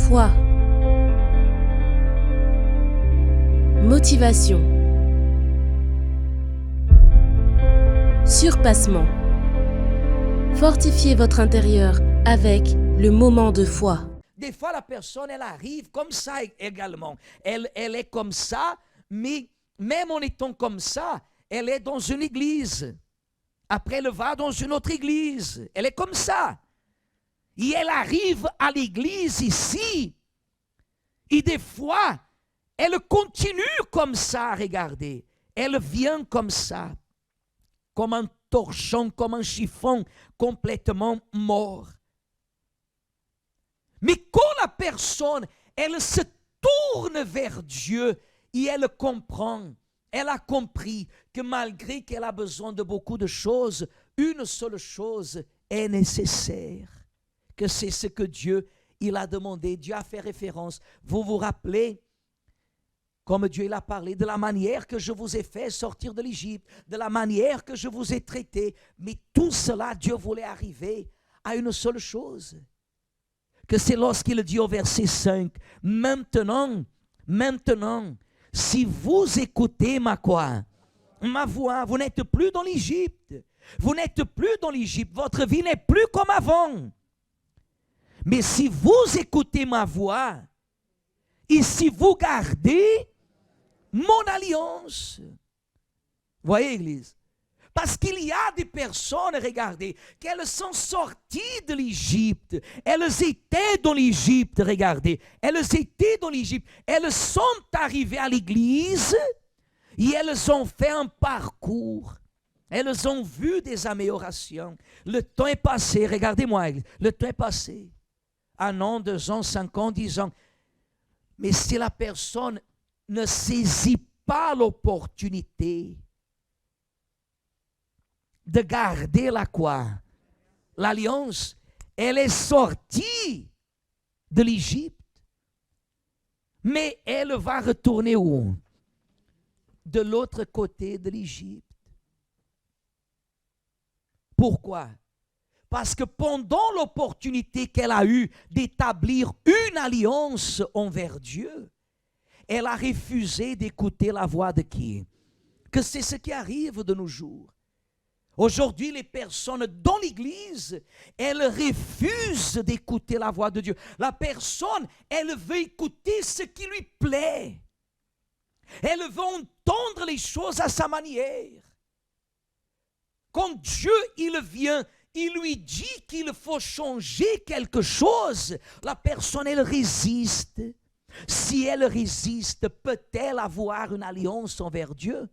Foi. Motivation. Surpassement. Fortifiez votre intérieur avec le moment de foi. Des fois, la personne, elle arrive comme ça également. Elle est comme ça, mais même en étant comme ça, elle est dans une église. Après, elle va dans une autre église. Elle est comme ça. Et elle arrive à l'église ici. Et des fois, elle continue comme ça, regardez. Elle vient comme ça, comme un torchon, comme un chiffon complètement mort. Mais quand la personne, elle se tourne vers Dieu et elle comprend, elle a compris que malgré qu'elle a besoin de beaucoup de choses, une seule chose est nécessaire, que c'est ce que Dieu, il a demandé. Dieu a fait référence. Vous vous rappelez, comme Dieu il a parlé de la manière que je vous ai fait sortir de l'Égypte, de la manière que je vous ai traité. Mais tout cela, Dieu voulait arriver à une seule chose. Que c'est lorsqu'il dit au verset 5, maintenant, si vous écoutez ma voix, vous n'êtes plus dans l'Égypte. Vous n'êtes plus dans l'Égypte. Votre vie n'est plus comme avant. Mais si vous écoutez ma voix, et si vous gardez mon alliance, voyez, Église, parce qu'il y a des personnes, regardez, qu'elles sont sorties de l'Égypte. Elles étaient dans l'Égypte, regardez. Elles étaient dans l'Égypte. Elles sont arrivées à l'église et elles ont fait un parcours. Elles ont vu des améliorations. Le temps est passé, regardez-moi, le temps est passé. 1 an, 2 ans, 5 ans, 10 ans. Mais si la personne ne saisit pas l'opportunité de garder l'alliance, elle est sortie de l'Égypte, mais elle va retourner où? De l'autre côté de l'Égypte. Pourquoi? Parce que pendant l'opportunité qu'elle a eue d'établir une alliance envers Dieu, elle a refusé d'écouter la voix de qui? Que c'est ce qui arrive de nos jours. Aujourd'hui, les personnes dans l'église, elles refusent d'écouter la voix de Dieu. La personne, elle veut écouter ce qui lui plaît. Elle veut entendre les choses à sa manière. Quand Dieu, il vient, il lui dit qu'il faut changer quelque chose, la personne, elle résiste. Si elle résiste, peut-elle avoir une alliance envers Dieu?